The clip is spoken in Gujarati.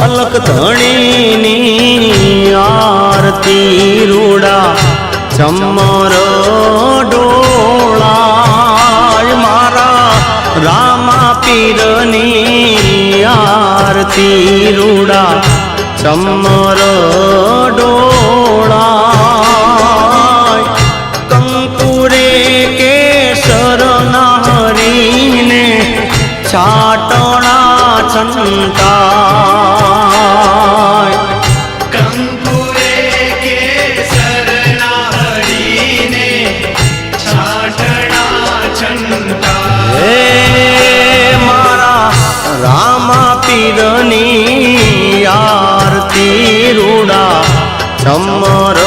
અલખ ધણીની આરતી રૂડા ચમર ડોળાય મારા રામા પીરની આરતી રૂડા ચમર ડોળાય કંકુરે કેસર નારીને છાટણા છંટાય કંકુરે કેસર નારીને છાટણા છંટાય હે મારા રામા પીરની આરતી રૂડા ચમર